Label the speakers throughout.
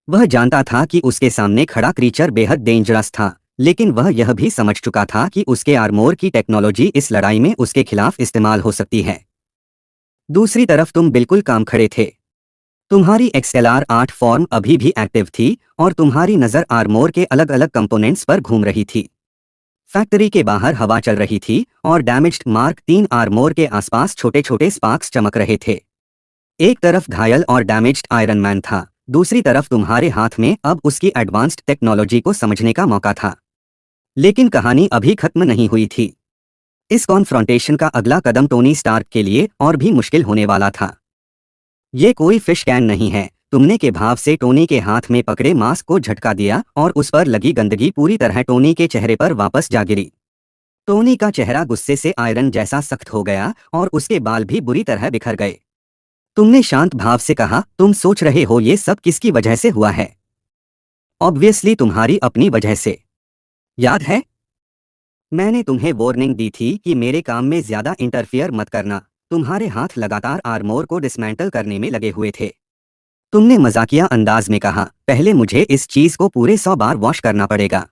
Speaker 1: वह जानता था कि उसके सामने खड़ा क्रीचर बेहद डेंजरस था, लेकिन वह यह भी समझ चुका था कि उसके आर्मोर की टेक्नोलॉजी इस लड़ाई में उसके खिलाफ इस्तेमाल हो सकती है। दूसरी तरफ तुम बिल्कुल काम खड़े थे। तुम्हारी XLR-8 फॉर्म अभी भी एक्टिव थी और तुम्हारी नज़र आर्मोर के अलग अलग कंपोनेंट्स पर घूम रही थी। फैक्ट्री के बाहर हवा चल रही थी और डैमेज्ड मार्क 3 आर्मोर के आसपास छोटे छोटे स्पार्क्स चमक रहे थे। एक तरफ घायल और डैमेज्ड आयरन मैन था, दूसरी तरफ तुम्हारे हाथ में अब उसकी एडवांस्ड टेक्नोलॉजी को समझने का मौका था। लेकिन कहानी अभी खत्म नहीं हुई थी। इस कॉन्फ्रंटेशन का अगला कदम टोनी स्टार्क के लिए और भी मुश्किल होने वाला था। ये कोई फिश कैन नहीं है। तुमने के भाव से टोनी के हाथ में पकड़े मास्क को झटका दिया और उस पर लगी गंदगी पूरी तरह टोनी के चेहरे पर वापस जा गिरी। टोनी का चेहरा गुस्से से आयरन जैसा सख्त हो गया और उसके बाल भी बुरी तरह बिखर गए। तुमने शांत भाव से कहा, तुम सोच रहे हो ये सब किसकी वजह से हुआ है? ऑब्वियसली तुम्हारी अपनी वजह से। याद है, मैंने तुम्हें वार्निंग दी थी कि मेरे काम में ज्यादा इंटरफियर मत करना। तुम्हारे हाथ लगातार आर्मोर को डिसमेंटल करने में लगे हुए थे। तुमने मजाकिया अंदाज में कहा, पहले मुझे इस चीज को पूरे 100 बार वॉश करना पड़ेगा।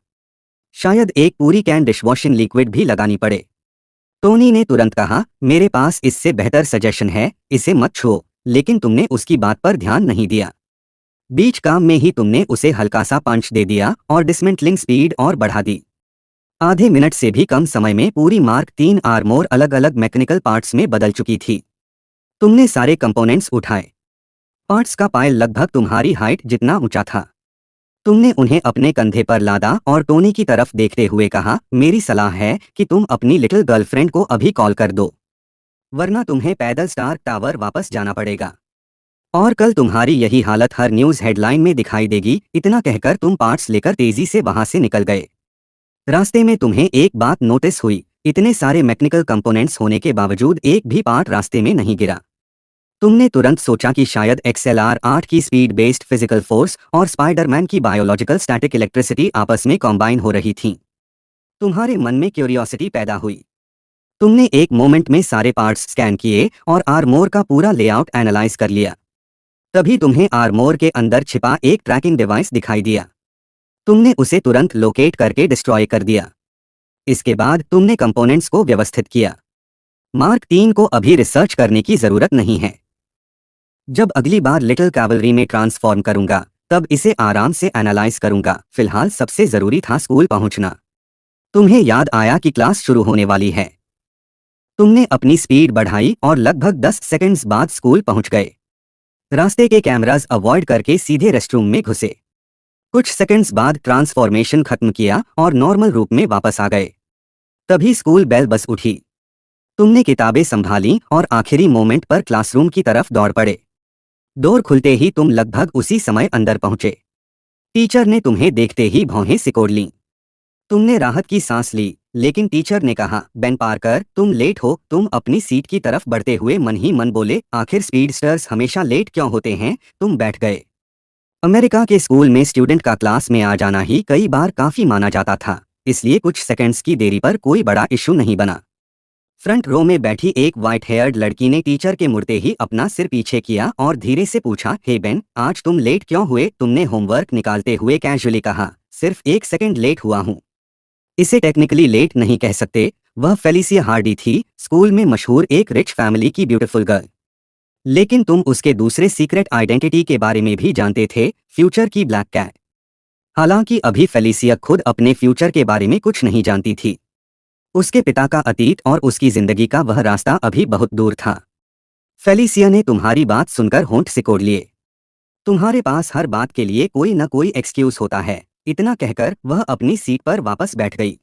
Speaker 1: शायद एक पूरी कैन डिशवॉशिंग लिक्विड भी लगानी पड़े। टोनी ने तुरंत कहा, मेरे पास इससे बेहतर सजेशन है, इसे मत छुओ। लेकिन तुमने उसकी बात पर ध्यान नहीं दिया। बीच काम में ही तुमने उसे हल्का सा पंच दे दिया और डिसमेंटलिंग स्पीड और बढ़ा दी। आधे मिनट से भी कम समय में पूरी मार्क 3 आर्मोर अलग अलग मैकेनिकल पार्ट्स में बदल चुकी थी। तुमने सारे कंपोनेंट्स उठाए। पार्ट्स का पाइल लगभग तुम्हारी हाइट जितना ऊंचा था। तुमने उन्हें अपने कंधे पर लादा और टोनी की तरफ देखते हुए कहा, मेरी सलाह है कि तुम अपनी लिटिल गर्लफ्रेंड को अभी कॉल कर दो, वरना तुम्हें पैदल स्टार्क टावर वापस जाना पड़ेगा। और कल तुम्हारी यही हालत हर न्यूज़ हेडलाइन में दिखाई देगी। इतना कहकर तुम पार्ट्स लेकर तेजी से वहां से निकल गए। रास्ते में तुम्हें एक बात नोटिस हुई, इतने सारे मैकेनिकल कंपोनेंट्स होने के बावजूद एक भी पार्ट रास्ते में नहीं गिरा। तुमने तुरंत सोचा कि शायद XLR-8 की स्पीड बेस्ड फिजिकल फोर्स और स्पाइडरमैन की बायोलॉजिकल स्टैटिक इलेक्ट्रिसिटी आपस में कॉम्बाइन हो रही थी। तुम्हारे मन में क्यूरियोसिटी पैदा हुई। तुमने एक मोमेंट में सारे पार्ट्स स्कैन किए और आर्मोर का पूरा लेआउट एनालाइज कर लिया। तभी तुम्हें आर्मोर के अंदर छिपा एक ट्रैकिंग डिवाइस दिखाई दिया। तुमने उसे तुरंत लोकेट करके डिस्ट्रॉय कर दिया। इसके बाद तुमने कंपोनेंट्स को व्यवस्थित किया। मार्क 3 को अभी रिसर्च करने की जरूरत नहीं है। जब अगली बार लिटिल कैवलरी में ट्रांसफॉर्म करूंगा तब इसे आराम से एनालाइज करूंगा। फिलहाल सबसे जरूरी था स्कूल पहुंचना। तुम्हें याद आया कि क्लास शुरू होने वाली है। तुमने अपनी स्पीड बढ़ाई और लगभग 10 सेकंड्स बाद स्कूल पहुंच गए। रास्ते के कैमरास अवॉइड करके सीधे रेस्टरूम में घुसे। कुछ सेकंड्स बाद ट्रांसफॉर्मेशन खत्म किया और नॉर्मल रूप में वापस आ गए। तभी स्कूल बेल बस उठी। तुमने किताबें संभाली और आखिरी मोमेंट पर क्लासरूम की तरफ दौड़ पड़े। डोर खुलते ही तुम लगभग उसी समय अंदर पहुंचे। टीचर ने तुम्हें देखते ही भौहें सिकोड़ लीं। तुमने राहत की सांस ली, लेकिन टीचर ने कहा, बेन पार्कर, तुम लेट हो। तुम अपनी सीट की तरफ बढ़ते हुए मन ही मन बोले, आखिर स्पीडस्टर्स हमेशा लेट क्यों होते हैं? तुम बैठ गए। अमेरिका के स्कूल में स्टूडेंट का क्लास में आ जाना ही कई बार काफी माना जाता था, इसलिए कुछ सेकंड्स की देरी पर कोई बड़ा इशू नहीं बना। फ्रंट रो में बैठी एक वाइट हेयर्ड लड़की ने टीचर के मुड़ते ही अपना सिर पीछे किया और धीरे से पूछा, हे बेन, आज तुम लेट क्यों हुए? तुमने होमवर्क निकालते हुए कैजुअली कहा, सिर्फ 1 सेकंड लेट हुआ हूं। इसे टेक्निकली लेट नहीं कह सकते। वह फेलिसिया हार्डी थी, स्कूल में मशहूर एक रिच फैमिली की ब्यूटीफुल गर्ल। लेकिन तुम उसके दूसरे सीक्रेट आइडेंटिटी के बारे में भी जानते थे, फ्यूचर की ब्लैक कैट। हालांकि अभी फेलिसिया खुद अपने फ्यूचर के बारे में कुछ नहीं जानती थी। उसके पिता का अतीत और उसकी जिंदगी का वह रास्ता अभी बहुत दूर था। फेलिसिया ने तुम्हारी बात सुनकर होंठ सिकोड़ लिए। तुम्हारे पास हर बात के लिए कोई न कोई एक्सक्यूज होता है। इतना कहकर वह अपनी सीट पर वापस बैठ गई।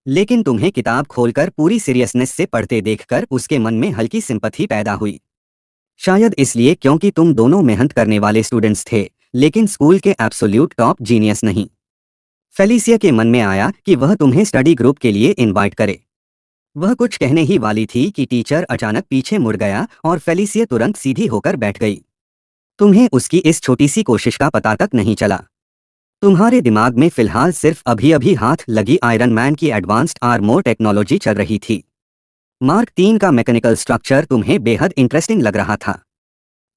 Speaker 1: लेकिन तुम्हें किताब खोलकर पूरी सीरियसनेस से पढ़ते देखकर उसके मन में हल्की सिंपैथी पैदा हुई। शायद इसलिए क्योंकि तुम दोनों मेहनत करने वाले स्टूडेंट्स थे, लेकिन स्कूल के एब्सोल्यूट टॉप जीनियस नहीं। फेलिसिया के मन में आया कि वह तुम्हें स्टडी ग्रुप के लिए इनवाइट करे। वह कुछ कहने ही वाली थी कि टीचर अचानक पीछे मुड़ गया और फेलिसिया तुरंत सीधी होकर बैठ गई। तुम्हें उसकी इस छोटी सी कोशिश का पता तक नहीं चला। तुम्हारे दिमाग में फिलहाल सिर्फ अभी अभी हाथ लगी आयरन मैन की एडवांस्ड आर्मोर टेक्नोलॉजी चल रही थी। मार्क 3 का मैकेनिकल स्ट्रक्चर तुम्हें बेहद इंटरेस्टिंग लग रहा था।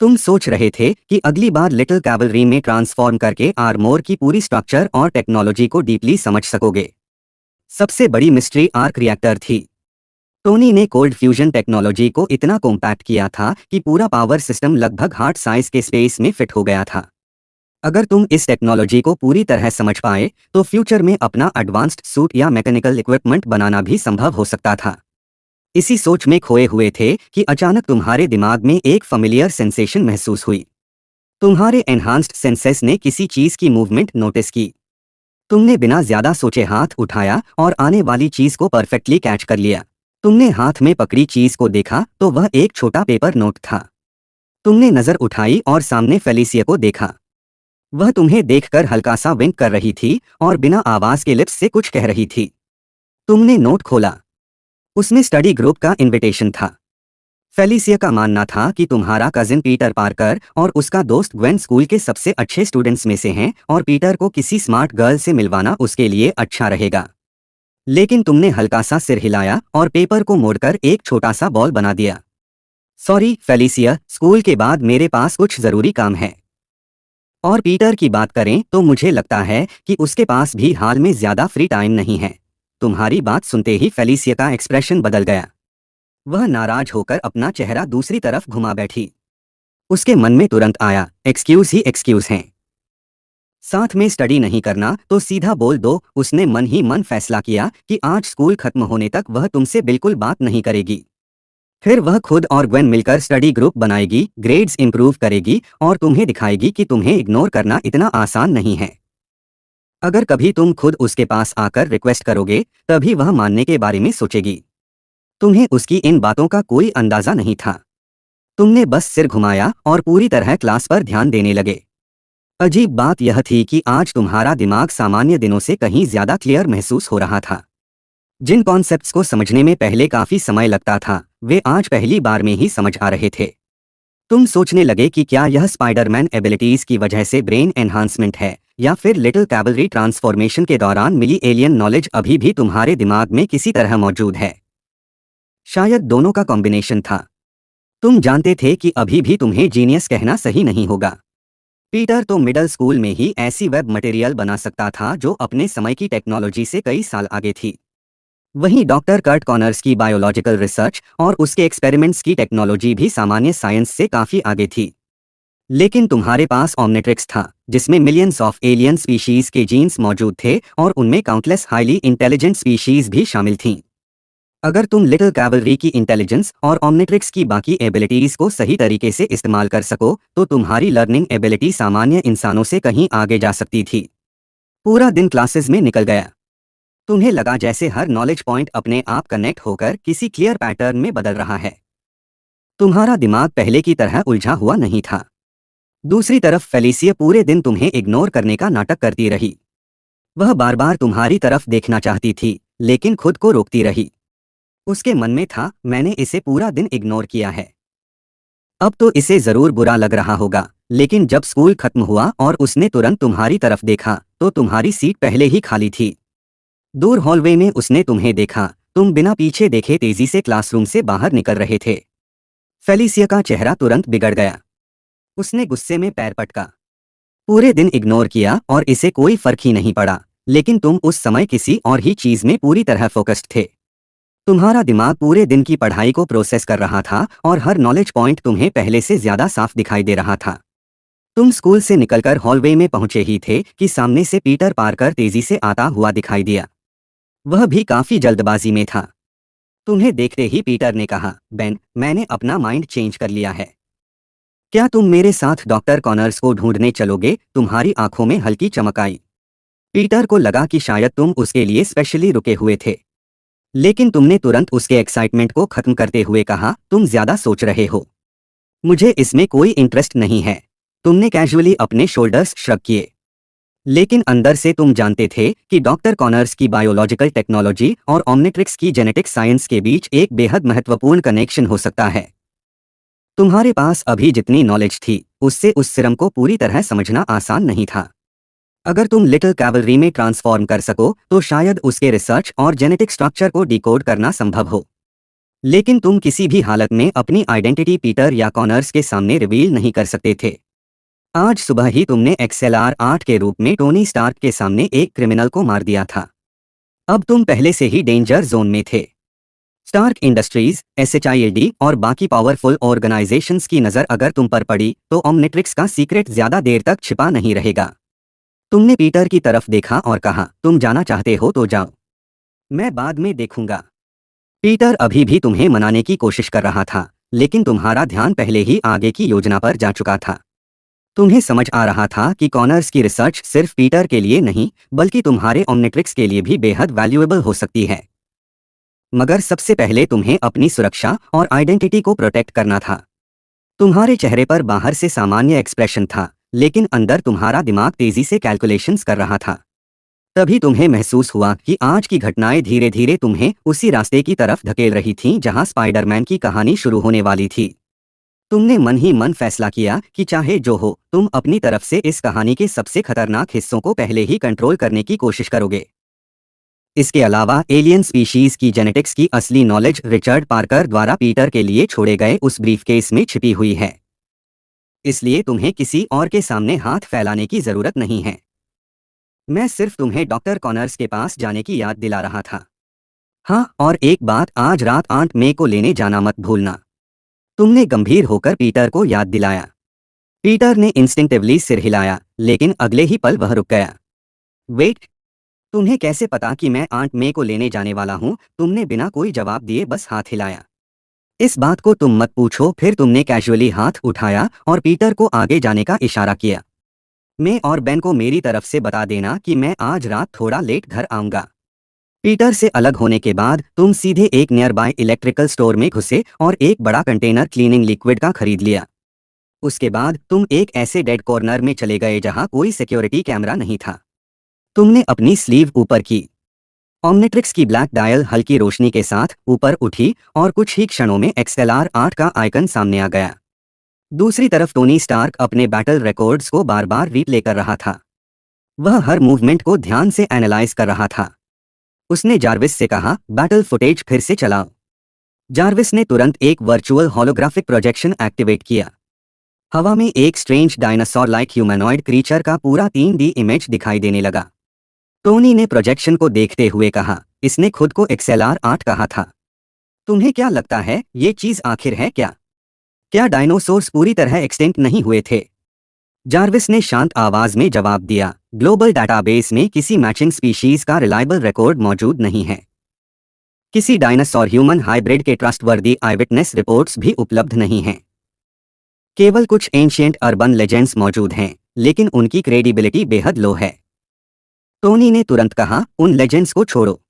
Speaker 1: तुम सोच रहे थे कि अगली बार लिटिल कैवलरी में ट्रांसफॉर्म करके आर्मोर की पूरी स्ट्रक्चर और टेक्नोलॉजी को डीपली समझ सकोगे। सबसे बड़ी मिस्ट्री आर्क रिएक्टर थी। टोनी ने कोल्ड फ्यूजन टेक्नोलॉजी को इतना कॉम्पैक्ट किया था कि पूरा पावर सिस्टम लगभग हार्ट साइज के स्पेस में फिट हो गया था। अगर तुम इस टेक्नोलॉजी को पूरी तरह समझ पाए तो फ्यूचर में अपना एडवांस्ड सूट या मैकेनिकल इक्विपमेंट बनाना भी संभव हो सकता था। इसी सोच में खोए हुए थे कि अचानक तुम्हारे दिमाग में एक familiar सेंसेशन महसूस हुई। तुम्हारे एनहांस्ड सेंसेस ने किसी चीज की मूवमेंट नोटिस की। तुमने बिना ज्यादा सोचे हाथ उठाया और आने वाली चीज को परफेक्टली कैच कर लिया। तुमने हाथ में पकड़ी चीज को देखा तो वह एक छोटा पेपर नोट था। तुमने नजर उठाई और सामने फेलिसिया को देखा। वह तुम्हें देखकर हल्का सा विंक कर रही थी और बिना आवाज के लिप्स से कुछ कह रही थी। तुमने नोट खोला। उसमें स्टडी ग्रुप का इनविटेशन था। फेलिसिया का मानना था कि तुम्हारा कजिन पीटर पार्कर और उसका दोस्त ग्वेन स्कूल के सबसे अच्छे स्टूडेंट्स में से हैं और पीटर को किसी स्मार्ट गर्ल से मिलवाना उसके लिए अच्छा रहेगा। लेकिन तुमने हल्का सा सिर हिलाया और पेपर को मोड़कर एक छोटा सा बॉल बना दिया। सॉरी फेलिसिया, स्कूल के बाद मेरे पास कुछ जरूरी काम है। और पीटर की बात करें तो मुझे लगता है कि उसके पास भी हाल में ज्यादा फ्री टाइम नहीं है। तुम्हारी बात सुनते ही फेलिसिया का एक्सप्रेशन बदल गया। वह नाराज होकर अपना चेहरा दूसरी तरफ घुमा बैठी। उसके मन में तुरंत आया, एक्सक्यूज ही एक्सक्यूज हैं। साथ में स्टडी नहीं करना तो सीधा बोल दो। उसने मन ही मन फैसला किया कि आज स्कूल खत्म होने तक वह तुमसे बिल्कुल बात नहीं करेगी। फिर वह खुद और ग्वेन मिलकर स्टडी ग्रुप बनाएगी, ग्रेड्स इंप्रूव करेगी और तुम्हें दिखाएगी कि तुम्हें इग्नोर करना इतना आसान नहीं है। अगर कभी तुम खुद उसके पास आकर रिक्वेस्ट करोगे तभी वह मानने के बारे में सोचेगी। तुम्हें उसकी इन बातों का कोई अंदाजा नहीं था। तुमने बस सिर घुमाया और पूरी तरह क्लास पर ध्यान देने लगे। अजीब बात यह थी कि आज तुम्हारा दिमाग सामान्य दिनों से कहीं ज्यादा क्लियर महसूस हो रहा था। जिन कॉन्सेप्ट्स को समझने में पहले काफी समय लगता था वे आज पहली बार में ही समझ आ रहे थे। तुम सोचने लगे कि क्या यह स्पाइडरमैन एबिलिटीज की वजह से ब्रेन एनहांसमेंट है या फिर लिटिल कैवलरी ट्रांसफॉर्मेशन के दौरान मिली एलियन नॉलेज अभी भी तुम्हारे दिमाग में किसी तरह मौजूद है। शायद दोनों का कॉम्बिनेशन था। तुम जानते थे कि अभी भी तुम्हें जीनियस कहना सही नहीं होगा। पीटर तो मिडिल स्कूल में ही ऐसी वेब मटेरियल बना सकता था जो अपने समय की टेक्नोलॉजी से कई साल आगे थी। वहीं डॉक्टर कर्ट कॉनर्स की बायोलॉजिकल रिसर्च और उसके एक्सपेरिमेंट्स की टेक्नोलॉजी भी सामान्य साइंस से काफी आगे थी। लेकिन तुम्हारे पास ओमनिट्रिक्स था जिसमें मिलियंस ऑफ एलियन स्पीशीज के जीन्स मौजूद थे और उनमें काउंटलेस हाईली इंटेलिजेंट स्पीशीज भी शामिल थीं। अगर तुम लिटिल कैवलरी की इंटेलिजेंस और ओमनिट्रिक्स की बाकी एबिलिटीज को सही तरीके से इस्तेमाल कर सको तो तुम्हारी लर्निंग एबिलिटी सामान्य इंसानों से कहीं आगे जा सकती थी। पूरा दिन क्लासेस में निकल गया। तुम्हें लगा जैसे हर नॉलेज पॉइंट अपने आप कनेक्ट होकर किसी क्लियर पैटर्न में बदल रहा है। तुम्हारा दिमाग पहले की तरह उलझा हुआ नहीं था। दूसरी तरफ फेलिसिया पूरे दिन तुम्हें इग्नोर करने का नाटक करती रही। वह बार बार तुम्हारी तरफ देखना चाहती थी लेकिन खुद को रोकती रही। उसके मन में था, मैंने इसे पूरा दिन इग्नोर किया है, अब तो इसे जरूर बुरा लग रहा होगा। लेकिन जब स्कूल खत्म हुआ और उसने तुरंत तुम्हारी तरफ देखा तो तुम्हारी सीट पहले ही खाली थी। दूर हॉलवे में उसने तुम्हें देखा। तुम बिना पीछे देखे तेजी से क्लासरूम से बाहर निकल रहे थे। फेलिसिया का चेहरा तुरंत बिगड़ गया। उसने गुस्से में पैर पटका। पूरे दिन इग्नोर किया और इसे कोई फर्क ही नहीं पड़ा, लेकिन तुम उस समय किसी और ही चीज में पूरी तरह फोकस्ड थे। तुम्हारा दिमाग पूरे दिन की पढ़ाई को प्रोसेस कर रहा था और हर नॉलेज पॉइंट तुम्हें पहले से ज्यादा साफ दिखाई दे रहा था। तुम स्कूल से निकलकर हॉलवे में पहुंचे ही थे कि सामने से पीटर पार्कर तेजी से आता हुआ दिखाई दिया। वह भी काफी जल्दबाजी में था। तुम्हें देखते ही पीटर ने कहा, बेन, मैंने अपना माइंड चेंज कर लिया है। क्या तुम मेरे साथ डॉक्टर कॉनर्स को ढूंढने चलोगे? तुम्हारी आंखों में हल्की चमक आई। पीटर को लगा कि शायद तुम उसके लिए स्पेशली रुके हुए थे, लेकिन तुमने तुरंत उसके एक्साइटमेंट को खत्म करते हुए कहा, तुम ज्यादा सोच रहे हो, मुझे इसमें कोई इंटरेस्ट नहीं है। तुमने कैजुअली अपने शोल्डर्स श्रग किए, लेकिन अंदर से तुम जानते थे कि डॉक्टर कॉनर्स की बायोलॉजिकल टेक्नोलॉजी और ओमनिट्रिक्स की जेनेटिक साइंस के बीच एक बेहद महत्वपूर्ण कनेक्शन हो सकता है। तुम्हारे पास अभी जितनी नॉलेज थी उससे उस सिरम को पूरी तरह समझना आसान नहीं था। अगर तुम लिटिल कैवलरी में ट्रांसफॉर्म कर सको तो शायद उसके रिसर्च और जेनेटिक स्ट्रक्चर को डिकोड करना संभव हो। लेकिन तुम किसी भी हालत में अपनी आइडेंटिटी पीटर या कॉनर्स के सामने रिवील नहीं कर सकते थे। आज सुबह ही तुमने XLR-8 के रूप में टोनी स्टार्क के सामने एक क्रिमिनल को मार दिया था। अब तुम पहले से ही डेंजर जोन में थे। स्टार्क इंडस्ट्रीज, SHIELD और बाकी पावरफुल ऑर्गेनाइजेशंस की नज़र अगर तुम पर पड़ी तो ओमनिट्रिक्स का सीक्रेट ज्यादा देर तक छिपा नहीं रहेगा। तुमने पीटर की तरफ देखा और कहा, तुम जाना चाहते हो तो जाओ, मैं बाद में देखूंगा। पीटर अभी भी तुम्हें मनाने की कोशिश कर रहा था, लेकिन तुम्हारा ध्यान पहले ही आगे की योजना पर जा चुका था। तुम्हें समझ आ रहा था कि कॉनर्स की रिसर्च सिर्फ पीटर के लिए नहीं बल्कि तुम्हारे ओमनिट्रिक्स के लिए भी बेहद वैल्यूएबल हो सकती है। मगर सबसे पहले तुम्हें अपनी सुरक्षा और आइडेंटिटी को प्रोटेक्ट करना था। तुम्हारे चेहरे पर बाहर से सामान्य एक्सप्रेशन था, लेकिन अंदर तुम्हारा दिमाग तेजी से कैलकुलेशंस कर रहा था। तभी तुम्हें महसूस हुआ कि आज की घटनाएं धीरे धीरे तुम्हें उसी रास्ते की तरफ धकेल रही थीं जहां स्पाइडरमैन की कहानी शुरू होने वाली थी। तुमने मन ही मन फैसला किया कि चाहे जो हो, तुम अपनी तरफ से इस कहानी के सबसे खतरनाक हिस्सों को पहले ही कंट्रोल करने की कोशिश करोगे। इसके अलावा एलियन स्पीशीज की जेनेटिक्स की असली नॉलेज रिचर्ड पार्कर द्वारा पीटर के लिए छोड़े गए उस ब्रीफकेस में छिपी हुई है। इसलिए तुम्हें किसी और के सामने हाथ फैलाने की जरूरत नहीं है। मैं सिर्फ तुम्हें डॉक्टर कॉनर्स के पास जाने की याद दिला रहा था। हाँ, और एक बात, आज रात 8 मई को लेने जाना मत भूलना। तुमने गंभीर होकर पीटर को याद दिलाया। पीटर ने इंस्टिंक्टिवली सिर हिलाया, लेकिन अगले ही पल वह रुक गया। वेट, तुम्हें कैसे पता कि मैं 8 मई को लेने जाने वाला हूं? तुमने बिना कोई जवाब दिए बस हाथ हिलाया। इस बात को तुम मत पूछो। फिर तुमने कैजुअली हाथ उठाया और पीटर को आगे जाने का इशारा किया। मैं और बेन को मेरी तरफ से बता देना कि मैं आज रात थोड़ा लेट घर आऊंगा। पीटर से अलग होने के बाद तुम सीधे एक नियर बाय इलेक्ट्रिकल स्टोर में घुसे और एक बड़ा कंटेनर क्लीनिंग लिक्विड का खरीद लिया। उसके बाद तुम एक ऐसे डेड कॉर्नर में चले गए जहां कोई सिक्योरिटी कैमरा नहीं था। तुमने अपनी स्लीव ऊपर की। ओमनिट्रिक्स की ब्लैक डायल हल्की रोशनी के साथ ऊपर उठी और कुछ ही क्षणों में XLR-8 का आइकन सामने आ गया। दूसरी तरफ टोनी स्टार्क अपने बैटल रिकॉर्ड्स को बार बार रीप्ले कर रहा था। वह हर मूवमेंट को ध्यान से एनालाइज कर रहा था। उसने जार्विस से कहा, बैटल फुटेज फिर से चलाओ। जार्विस ने तुरंत एक वर्चुअल होलोग्राफिक प्रोजेक्शन एक्टिवेट किया। हवा में एक स्ट्रेंज डायनासोर लाइक ह्यूमैनॉइड क्रीचर का पूरा 3D इमेज दिखाई देने लगा। टोनी ने प्रोजेक्शन को देखते हुए कहा, इसने खुद को XLR-8 कहा था। तुम्हें क्या लगता है ये चीज आखिर है क्या? क्या डायनासोर्स पूरी तरह एक्सटिंक्ट नहीं हुए थे? जार्विस ने शांत आवाज में जवाब दिया, ग्लोबल डाटाबेस में किसी मैचिंग स्पीशीज का रिलायबल रिकॉर्ड मौजूद नहीं है। किसी डायनासोर ह्यूमन हाइब्रिड के ट्रस्टवर्दी आईविटनेस रिपोर्ट्स भी उपलब्ध नहीं हैं। केवल कुछ एंशिएंट अर्बन लेजेंड्स मौजूद हैं, लेकिन उनकी क्रेडिबिलिटी बेहद लो है। टोनी ने तुरंत कहा, उन लेजेंड्स को छोड़ो।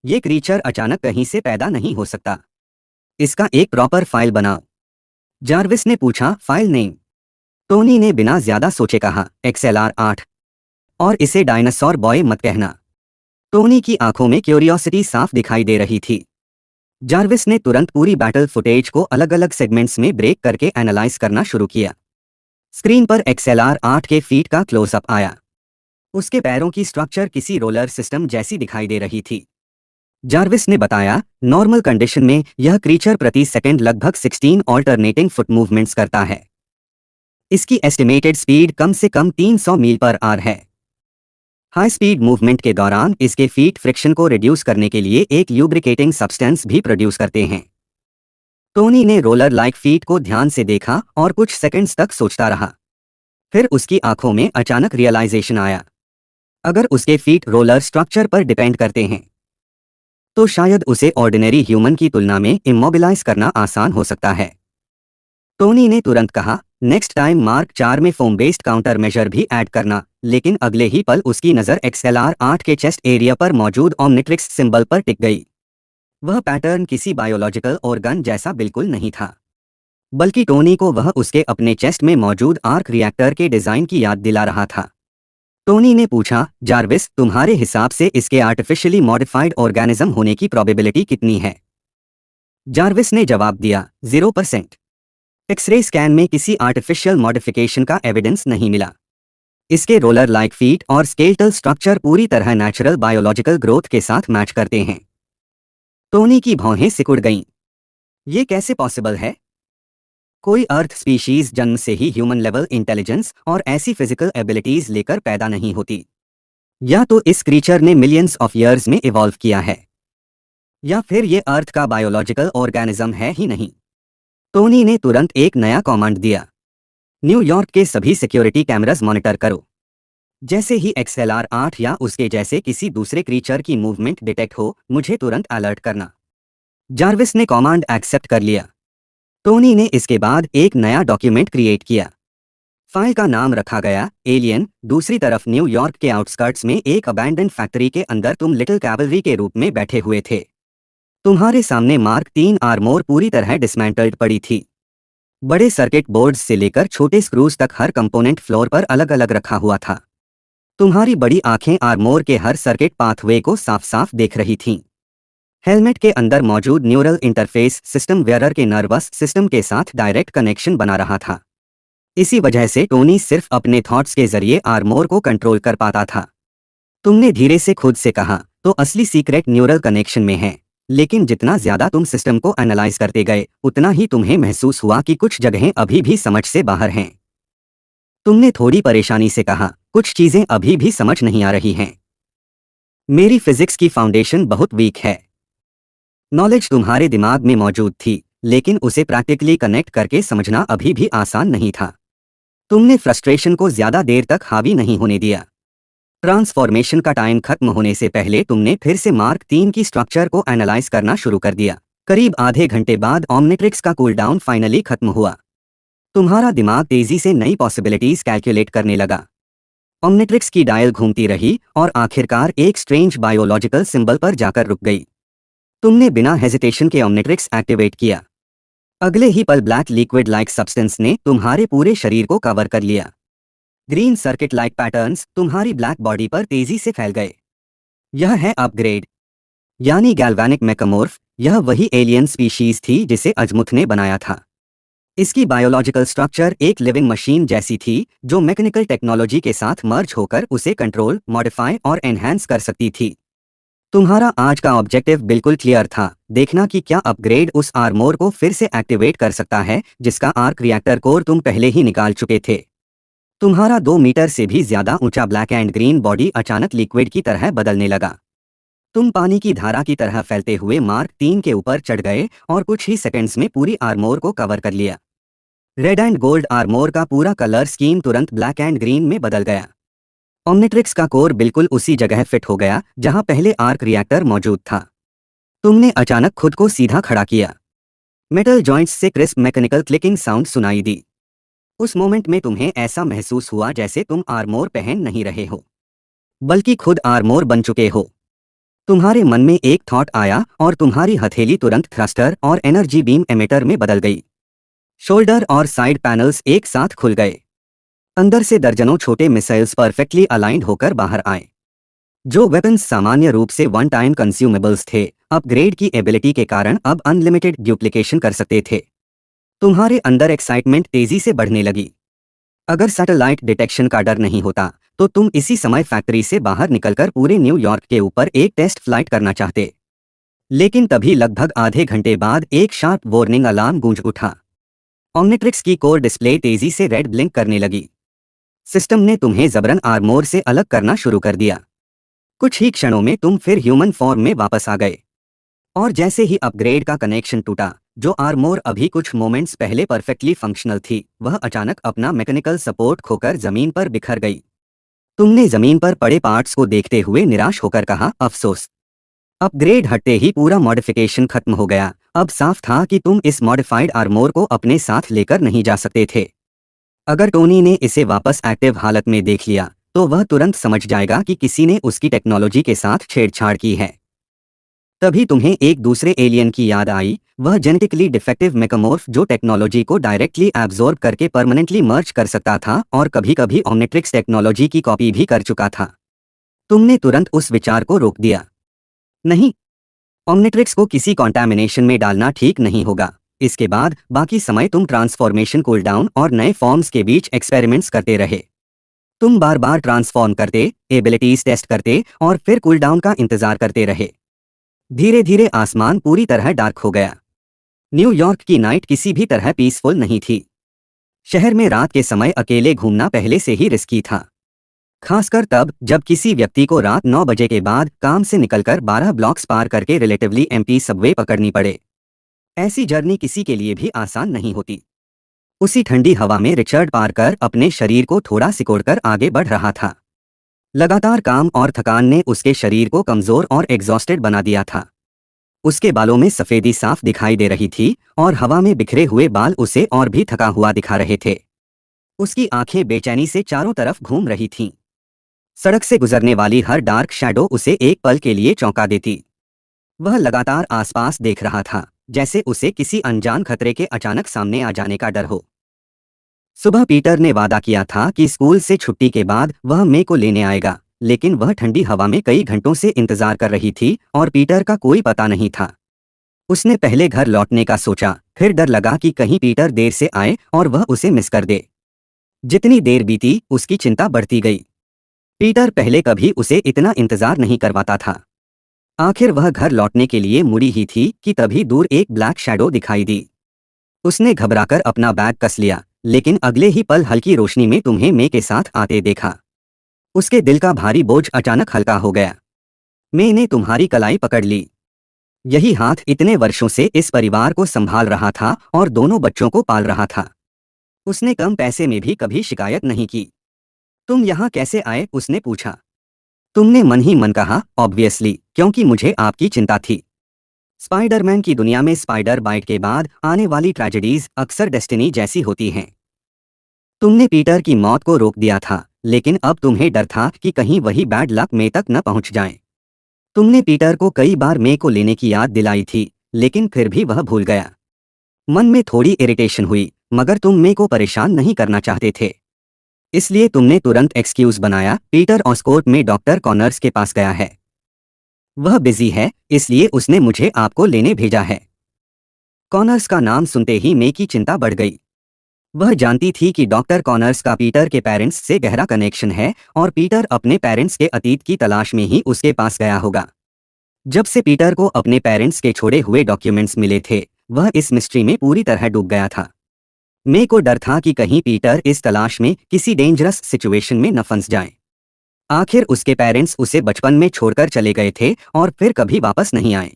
Speaker 1: ये क्रीचर अचानक कहीं से पैदा नहीं हो सकता। इसका एक प्रॉपर फाइल बनाओ। जार्विस ने पूछा, फाइल नेम? टोनी ने बिना ज्यादा सोचे कहा, XLR-8। और इसे डायनासोर बॉय मत कहना। टोनी की आंखों में क्यूरियोसिटी साफ दिखाई दे रही थी। जार्विस ने तुरंत पूरी बैटल फुटेज को अलग अलग सेगमेंट्स में ब्रेक करके एनालाइज करना शुरू किया। स्क्रीन पर XLR-8 के फीट का क्लोजअप आया। उसके पैरों की स्ट्रक्चर किसी रोलर सिस्टम जैसी दिखाई दे रही थी। जार्विस ने बताया, नॉर्मल कंडीशन में यह क्रीचर प्रति सेकंड लगभग 16 ऑल्टरनेटिंग फुट मूवमेंट्स करता है। इसकी एस्टिमेटेड स्पीड कम से कम 300 मील पर आवर है। हाई स्पीड मूवमेंट के दौरान इसके फीट फ्रिक्शन को रिड्यूस करने के लिए एक ल्यूब्रिकेटिंग सब्सटेंस भी प्रोड्यूस करते हैं। टोनी ने रोलर लाइक फीट को ध्यान से देखा और कुछ सेकंड्स तक सोचता रहा। फिर उसकी आंखों में अचानक रियलाइजेशन आया। अगर उसके फीट रोलर स्ट्रक्चर पर डिपेंड करते हैं तो शायद उसे ऑर्डिनरी ह्यूमन की तुलना में इमोबिलाइज करना आसान हो सकता है। टोनी ने तुरंत कहा, नेक्स्ट टाइम मार्क 4 में फोम बेस्ड काउंटर मेजर भी ऐड करना। लेकिन अगले ही पल उसकी नज़र XLR-8 के चेस्ट एरिया पर मौजूद ओमनिट्रिक्स सिंबल पर टिक गई। वह पैटर्न किसी बायोलॉजिकल ऑर्गन जैसा बिल्कुल नहीं था, बल्कि टोनी को वह उसके अपने चेस्ट में मौजूद आर्क रिएक्टर के डिजाइन की याद दिला रहा था। टोनी ने पूछा, जार्विस, तुम्हारे हिसाब से इसके आर्टिफिशियली मॉडिफाइड ऑर्गेनिज्म होने की प्रोबेबिलिटी कितनी है? जार्विस ने जवाब दिया, 0%। एक्सरे स्कैन में किसी आर्टिफिशियल मॉडिफिकेशन का एविडेंस नहीं मिला। इसके रोलर लाइक फीट और स्केलेटल स्ट्रक्चर पूरी तरह नेचुरल बायोलॉजिकल ग्रोथ के साथ मैच करते हैं। टोनी की भौहें सिकुड़ गईं। ये कैसे पॉसिबल है? कोई अर्थ स्पीशीज जन्म से ही ह्यूमन लेवल इंटेलिजेंस और ऐसी फिजिकल एबिलिटीज लेकर पैदा नहीं होती। या तो इस क्रीचर ने मिलियंस ऑफ ईयर्स में इवॉल्व किया है, या फिर ये अर्थ का बायोलॉजिकल ऑर्गेनिज्म है ही नहीं। टोनी ने तुरंत एक नया कमांड दिया। न्यूयॉर्क के सभी सिक्योरिटी कैमरास मॉनिटर करो। जैसे ही XLR-8 या उसके जैसे किसी दूसरे क्रीचर की मूवमेंट डिटेक्ट हो, मुझे तुरंत अलर्ट करना। जार्विस ने कमांड एक्सेप्ट कर लिया। टोनी ने इसके बाद एक नया डॉक्यूमेंट क्रिएट किया। फाइल का नाम रखा गया एलियन। दूसरी तरफ न्यूयॉर्क के आउटस्कर्ट्स में एक अबैंडन फैक्ट्री के अंदर तुम लिटिल कैवलरी के रूप में बैठे हुए थे। तुम्हारे सामने मार्क 3 आर्मोर पूरी तरह डिसमेंटल्ड पड़ी थी। बड़े सर्किट बोर्ड्स से लेकर छोटे स्क्रूज तक हर कंपोनेंट फ्लोर पर अलग अलग रखा हुआ था। तुम्हारी बड़ी आंखें आर्मोर के हर सर्किट पाथवे को साफ साफ देख रही थीं। हेलमेट के अंदर मौजूद न्यूरल इंटरफेस सिस्टम वेयरर के नर्वस सिस्टम के साथ डायरेक्ट कनेक्शन बना रहा था। इसी वजह से टोनी सिर्फ अपने थॉट्स के जरिए आर्मोर को कंट्रोल कर पाता था। तुमने धीरे से खुद से कहा, तो असली सीक्रेट न्यूरल कनेक्शन में है। लेकिन जितना ज्यादा तुम सिस्टम को एनालाइज करते गए, उतना ही तुम्हें महसूस हुआ कि कुछ जगहें अभी भी समझ से बाहर हैं। तुमने थोड़ी परेशानी से कहा, कुछ चीजें अभी भी समझ नहीं आ रही हैं। मेरी फिजिक्स की फाउंडेशन बहुत वीक है। नॉलेज तुम्हारे दिमाग में मौजूद थी, लेकिन उसे प्रैक्टिकली कनेक्ट करके समझना अभी भी आसान नहीं था। तुमने फ्रस्ट्रेशन को ज्यादा देर तक हावी नहीं होने दिया। ट्रांसफॉर्मेशन का टाइम खत्म होने से पहले तुमने फिर से मार्क 3 की स्ट्रक्चर को एनालाइज करना शुरू कर दिया। करीब आधे घंटे बाद ओमनिट्रिक्स का कूलडाउन फाइनली खत्म हुआ। तुम्हारा दिमाग तेजी से नई पॉसिबिलिटीज कैलकुलेट करने लगा। ओमनिट्रिक्स की डायल घूमती रही और आखिरकार एक स्ट्रेंज बायोलॉजिकल सिंबल पर जाकर रुक गई। तुमने बिना हेजिटेशन के ओमनिट्रिक्स एक्टिवेट किया। अगले ही पल ब्लैक लिक्विड लाइक सब्सटेंस ने तुम्हारे पूरे शरीर को कवर कर लिया। ग्रीन सर्किट लाइक पैटर्न्स तुम्हारी ब्लैक बॉडी पर तेजी से फैल गए। यह है अपग्रेड, यानी गैल्वेनिक मेकामोर्फ। यह वही एलियन स्पीशीज थी जिसे अजमुथ ने बनाया था। इसकी बायोलॉजिकल स्ट्रक्चर एक लिविंग मशीन जैसी थी, जो मैकेनिकल टेक्नोलॉजी के साथ मर्ज होकर उसे कंट्रोल, मॉडिफाई और एनहांस कर सकती थी। तुम्हारा आज का ऑब्जेक्टिव बिल्कुल क्लियर था, देखना कि क्या अपग्रेड उस आर्मोर को फिर से एक्टिवेट कर सकता है जिसका आर्क रिएक्टर कोर तुम पहले ही निकाल चुके थे। तुम्हारा 2 मीटर से भी ज्यादा ऊंचा ब्लैक एंड ग्रीन बॉडी अचानक लिक्विड की तरह बदलने लगा। तुम पानी की धारा की तरह फैलते हुए मार्क 3 के ऊपर चढ़ गए और कुछ ही सेकंड्स में पूरी आर्मोर को कवर कर लिया। रेड एंड गोल्ड आर्मोर का पूरा कलर स्कीम तुरंत ब्लैक एंड ग्रीन में बदल गया। ओमनिट्रिक्स का कोर बिल्कुल उसी जगह फिट हो गया जहां पहले आर्क रिएक्टर मौजूद था। तुमने अचानक खुद को सीधा खड़ा किया। मेटल जॉइंट्स से क्रिस्प मैकेनिकल क्लिकिंग साउंड सुनाई दी। उस मोमेंट में तुम्हें ऐसा महसूस हुआ जैसे तुम आर्मोर पहन नहीं रहे हो, बल्कि खुद आर्मोर बन चुके हो। तुम्हारे मन में एक थॉट आया और तुम्हारी हथेली तुरंत थ्रस्टर और एनर्जी बीम एमिटर में बदल गई। शोल्डर और साइड पैनल्स एक साथ खुल गए। अंदर से दर्जनों छोटे मिसाइल्स परफेक्टली अलाइंड होकर बाहर आए। जो वेपन्स सामान्य रूप से वन टाइम कंज्यूमेबल्स थे, अपग्रेड की एबिलिटी के कारण अब अनलिमिटेड ड्यूप्लिकेशन कर सकते थे। तुम्हारे अंदर एक्साइटमेंट तेजी से बढ़ने लगी। अगर सैटेलाइट डिटेक्शन का डर नहीं होता, तो तुम इसी समय फैक्ट्री से बाहर निकलकर पूरे न्यूयॉर्क के ऊपर एक टेस्ट फ्लाइट करना चाहते। लेकिन तभी लगभग आधे घंटे बाद एक शार्प वार्निंग अलार्म गूंज उठा। ओमनिट्रिक्स की कोर डिस्प्ले तेजी से रेड ब्लिंक करने लगी। सिस्टम ने तुम्हें जबरन आर्मोर से अलग करना शुरू कर दिया। कुछ ही क्षणों में तुम फिर ह्यूमन फॉर्म में वापस आ गए। और जैसे ही अपग्रेड का कनेक्शन टूटा, जो आर्मोर अभी कुछ मोमेंट्स पहले परफेक्टली फंक्शनल थी, वह अचानक अपना मैकेनिकल सपोर्ट खोकर जमीन पर बिखर गई। तुमने जमीन पर पड़े पार्ट्स को देखते हुए निराश होकर कहा, अफसोस। अपग्रेड हटते ही पूरा मॉडिफिकेशन खत्म हो गया। अब साफ था कि तुम इस मॉडिफाइड आर्मोर को अपने साथ लेकर नहीं जा सकते थे। अगर टोनी ने इसे वापस एक्टिव हालत में देख लिया, तो वह तुरंत समझ जाएगा कि किसी ने उसकी टेक्नोलॉजी के साथ छेड़छाड़ की है। तभी तुम्हें एक दूसरे एलियन की याद आई, वह जेनेटिकली डिफेक्टिव मेकामोर्फ जो टेक्नोलॉजी को डायरेक्टली एब्जॉर्ब करके परमानेंटली मर्ज कर सकता था और कभी कभी ओमनिट्रिक्स टेक्नोलॉजी की कॉपी भी कर चुका था। तुमने तुरंत उस विचार को रोक दिया। नहीं, ओमनिट्रिक्स को किसी कॉन्टैमिनेशन में डालना ठीक नहीं होगा। इसके बाद बाकी समय तुम ट्रांसफॉर्मेशन कूलडाउन और नए फॉर्म्स के बीच एक्सपेरिमेंट्स करते रहे। तुम बार बार ट्रांसफॉर्म करते, एबिलिटीज टेस्ट करते और फिर कूलडाउन का इंतजार करते रहे। धीरे धीरे आसमान पूरी तरह डार्क हो गया। न्यूयॉर्क की नाइट किसी भी तरह पीसफुल नहीं थी। शहर में रात के समय अकेले घूमना पहले से ही रिस्की था, खासकर तब जब किसी व्यक्ति को रात 9 बजे के बाद काम से निकलकर 12 ब्लॉक्स पार करके रिलेटिवली एम्प्टी सबवे पकड़नी पड़े। ऐसी जर्नी किसी के लिए भी आसान नहीं होती। उसी ठंडी हवा में रिचर्ड पार्कर अपने शरीर को थोड़ा सिकोड़कर आगे बढ़ रहा था। लगातार काम और थकान ने उसके शरीर को कमजोर और एग्जॉस्टेड बना दिया था। उसके बालों में सफेदी साफ दिखाई दे रही थी और हवा में बिखरे हुए बाल उसे और भी थका हुआ दिखा रहे थे। उसकी आंखें बेचैनी से चारों तरफ घूम रही थीं। सड़क से गुजरने वाली हर डार्क शैडो उसे एक पल के लिए चौंका देती। वह लगातार आसपास देख रहा था, जैसे उसे किसी अनजान खतरे के अचानक सामने आ जाने का डर हो। सुबह पीटर ने वादा किया था कि स्कूल से छुट्टी के बाद वह मे को लेने आएगा, लेकिन वह ठंडी हवा में कई घंटों से इंतजार कर रही थी और पीटर का कोई पता नहीं था। उसने पहले घर लौटने का सोचा, फिर डर लगा कि कहीं पीटर देर से आए और वह उसे मिस कर दे। जितनी देर बीती उसकी चिंता बढ़ती गई। पीटर पहले कभी उसे इतना इंतजार नहीं करवाता था। आखिर वह घर लौटने के लिए मुड़ी ही थी कि तभी दूर एक ब्लैक शैडो दिखाई दी। उसने घबराकर अपना बैग कस लिया, लेकिन अगले ही पल हल्की रोशनी में तुम्हें मे के साथ आते देखा। उसके दिल का भारी बोझ अचानक हल्का हो गया। मे ने तुम्हारी कलाई पकड़ ली। यही हाथ इतने वर्षों से इस परिवार को संभाल रहा था और दोनों बच्चों को पाल रहा था। उसने कम पैसे में भी कभी शिकायत नहीं की। तुम यहाँ कैसे आए? उसने पूछा। तुमने मन ही मन कहा, ऑब्वियसली, क्योंकि मुझे आपकी चिंता थी। स्पाइडरमैन की दुनिया में स्पाइडर बाइट के बाद आने वाली ट्रेजेडीज अक्सर डेस्टिनी जैसी होती हैं। तुमने पीटर की मौत को रोक दिया था, लेकिन अब तुम्हें डर था कि कहीं वही बैड लक मे तक न पहुंच जाए। तुमने पीटर को कई बार मे को लेने की याद दिलाई थी, लेकिन फिर भी वह भूल गया। मन में थोड़ी इरिटेशन हुई, मगर तुम मे को परेशान नहीं करना चाहते थे। इसलिए तुमने तुरंत एक्सक्यूज बनाया, पीटर ऑस्कोर्ट में डॉक्टर कॉनर्स के पास गया है। वह बिजी है, इसलिए उसने मुझे आपको लेने भेजा है। कॉनर्स का नाम सुनते ही मे की चिंता बढ़ गई। वह जानती थी कि डॉक्टर कॉनर्स का पीटर के पेरेंट्स से गहरा कनेक्शन है और पीटर अपने पेरेंट्स के अतीत की तलाश में ही उसके पास गया होगा। जब से पीटर को अपने पेरेंट्स के छोड़े हुए डॉक्यूमेंट्स मिले थे, वह इस मिस्ट्री में पूरी तरह डूब गया था। मे को डर था कि कहीं पीटर इस तलाश में किसी डेंजरस सिचुएशन में न फंस जाए। आखिर उसके पेरेंट्स उसे बचपन में छोड़कर चले गए थे और फिर कभी वापस नहीं आए।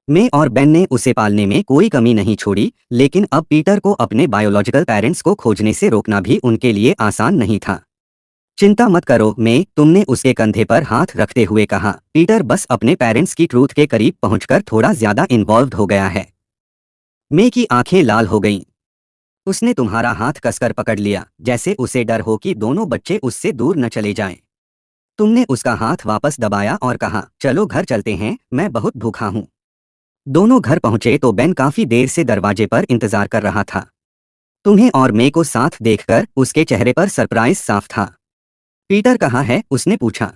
Speaker 1: मे और बेन ने उसे पालने में कोई कमी नहीं छोड़ी, लेकिन अब पीटर को अपने बायोलॉजिकल पेरेंट्स को खोजने से रोकना भी उनके लिए आसान नहीं था। चिंता मत करो मे, तुमने उसके कंधे पर हाथ रखते हुए कहा। पीटर बस अपने पेरेंट्स की ट्रूथ के करीब पहुंचकर थोड़ा ज्यादा इन्वॉल्व्ड हो गया है। मे की आंखें लाल हो गईं। उसने तुम्हारा हाथ कसकर पकड़ लिया, जैसे उसे डर हो कि दोनों बच्चे उससे दूर न चले जाएं। तुमने उसका हाथ वापस दबाया और कहा, चलो घर चलते हैं, मैं बहुत भूखा हूं। दोनों घर पहुंचे तो बेन काफी देर से दरवाजे पर इंतजार कर रहा था। तुम्हें और मे को साथ देखकर उसके चेहरे पर सरप्राइज साफ था। पीटर कहाँ है? उसने पूछा।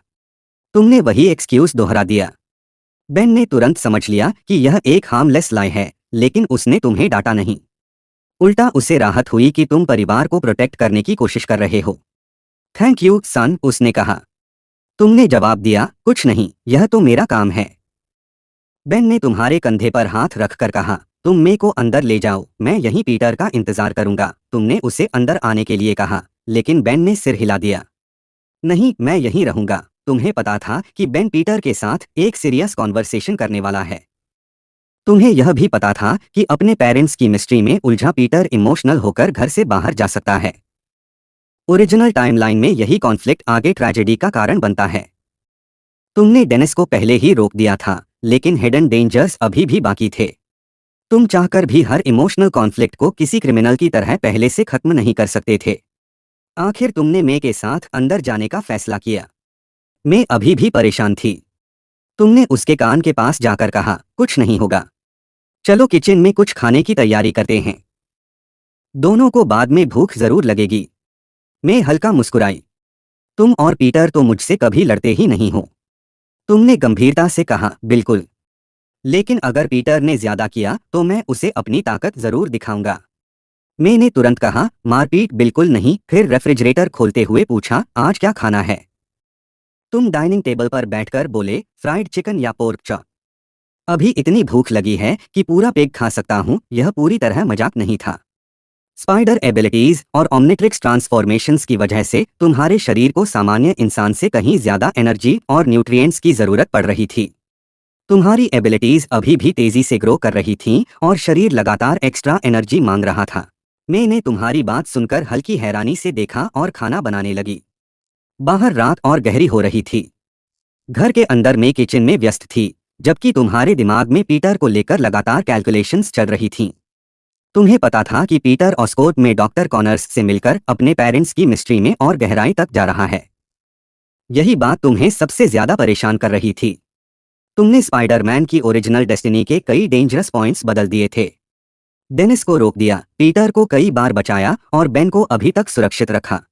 Speaker 1: तुमने वही एक्सक्यूज दोहरा दिया। बेन ने तुरंत समझ लिया कि यह एक हार्मलेस लाई है, लेकिन उसने तुम्हें डांटा नहीं। उल्टा उसे राहत हुई कि तुम परिवार को प्रोटेक्ट करने की कोशिश कर रहे हो। थैंक यू सन, उसने कहा। तुमने जवाब दिया, कुछ नहीं, यह तो मेरा काम है। बेन ने तुम्हारे कंधे पर हाथ रखकर कहा, तुम मे को अंदर ले जाओ, मैं यहीं पीटर का इंतजार करूंगा। तुमने उसे अंदर आने के लिए कहा, लेकिन बेन ने सिर हिला दिया। नहीं, मैं यहीं रहूंगा। तुम्हें पता था कि बेन पीटर के साथ एक सीरियस कॉन्वर्सेशन करने वाला है। तुम्हें यह भी पता था कि अपने पेरेंट्स की मिस्ट्री में उलझा पीटर इमोशनल होकर घर से बाहर जा सकता है। ओरिजिनल टाइमलाइन में यही कॉन्फ्लिक्ट आगे ट्रेजेडी का कारण बनता है। तुमने डेनिस को पहले ही रोक दिया था, लेकिन हिडन डेंजर्स अभी भी बाकी थे। तुम चाहकर भी हर इमोशनल कॉन्फ्लिक्ट को किसी क्रिमिनल की तरह पहले से खत्म नहीं कर सकते थे। आखिर तुमने मे के साथ अंदर जाने का फैसला किया। मे अभी भी परेशान थी। तुमने उसके कान के पास जाकर कहा, कुछ नहीं होगा, चलो किचन में कुछ खाने की तैयारी करते हैं। दोनों को बाद में भूख जरूर लगेगी। मे हल्का मुस्कुराई। तुम और पीटर तो मुझसे कभी लड़ते ही नहीं हो। तुमने गंभीरता से कहा, बिल्कुल, लेकिन अगर पीटर ने ज्यादा किया तो मैं उसे अपनी ताकत जरूर दिखाऊंगा। मे ने तुरंत कहा, मारपीट बिल्कुल नहीं। फिर रेफ्रिजरेटर खोलते हुए पूछा, आज क्या खाना है? तुम डाइनिंग टेबल पर बैठकर बोले, फ्राइड चिकन या पोर्क चॉप। अभी इतनी भूख लगी है कि पूरा पेग खा सकता हूँ। यह पूरी तरह मजाक नहीं था। स्पाइडर एबिलिटीज और ओमनिट्रिक्स ट्रांसफॉर्मेशंस की वजह से तुम्हारे शरीर को सामान्य इंसान से कहीं ज्यादा एनर्जी और न्यूट्रिएंट्स की जरूरत पड़ रही थी। तुम्हारी एबिलिटीज अभी भी तेजी से ग्रो कर रही थीं और शरीर लगातार एक्स्ट्रा एनर्जी मांग रहा था। मैंने तुम्हारी बात सुनकर हल्की हैरानी से देखा और खाना बनाने लगी। बाहर रात और गहरी हो रही थी। घर के अंदर मैं किचन में व्यस्त थी, जबकि तुम्हारे दिमाग में पीटर को लेकर लगातार कैलकुलेशंस चल रही थीं। तुम्हें पता था कि पीटर ऑस्कोट में डॉक्टर कॉनर्स से मिलकर अपने पेरेंट्स की मिस्ट्री में और गहराई तक जा रहा है। यही बात तुम्हें सबसे ज्यादा परेशान कर रही थी। तुमने स्पाइडरमैन की ओरिजिनल डेस्टिनी के कई डेंजरस पॉइंट्स बदल दिए थे। डेनिस को रोक दिया, पीटर को कई बार बचाया और बेन को अभी तक सुरक्षित रखा।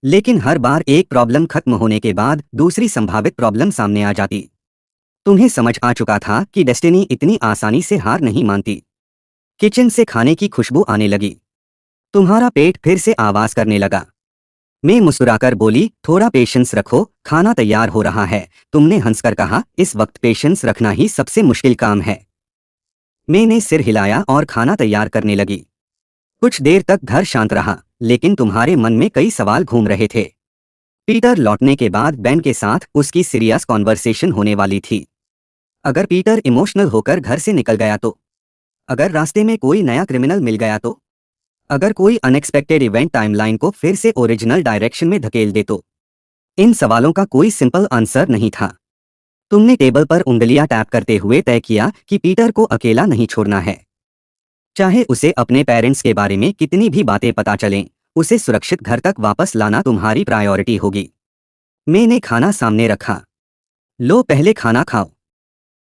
Speaker 1: लेकिन हर बार एक प्रॉब्लम खत्म होने के बाद दूसरी संभावित प्रॉब्लम सामने आ जाती। तुम्हें समझ आ चुका था कि डेस्टिनी इतनी आसानी से हार नहीं मानती। किचन से खाने की खुशबू आने लगी। तुम्हारा पेट फिर से आवाज करने लगा। मैं मुस्कुराकर बोली, थोड़ा पेशेंस रखो, खाना तैयार हो रहा है। तुमने हंसकर कहा, इस वक्त पेशेंस रखना ही सबसे मुश्किल काम है। मैंने सिर हिलाया और खाना तैयार करने लगी। कुछ देर तक घर शांत रहा, लेकिन तुम्हारे मन में कई सवाल घूम रहे थे। पीटर लौटने के बाद बेन के साथ उसकी सीरियस कॉन्वर्सेशन होने वाली थी। अगर पीटर इमोशनल होकर घर से निकल गया तो? अगर रास्ते में कोई नया क्रिमिनल मिल गया तो? अगर कोई अनएक्सपेक्टेड इवेंट टाइमलाइन को फिर से ओरिजिनल डायरेक्शन में धकेल दे तो? इन सवालों का कोई सिंपल आंसर नहीं था। तुमने टेबल पर उंगलियां टैप करते हुए तय किया कि पीटर को अकेला नहीं छोड़ना है। चाहे उसे अपने पेरेंट्स के बारे में कितनी भी बातें पता चलें, उसे सुरक्षित घर तक वापस लाना तुम्हारी प्रायोरिटी होगी। मैंने खाना सामने रखा। लो, पहले खाना खाओ।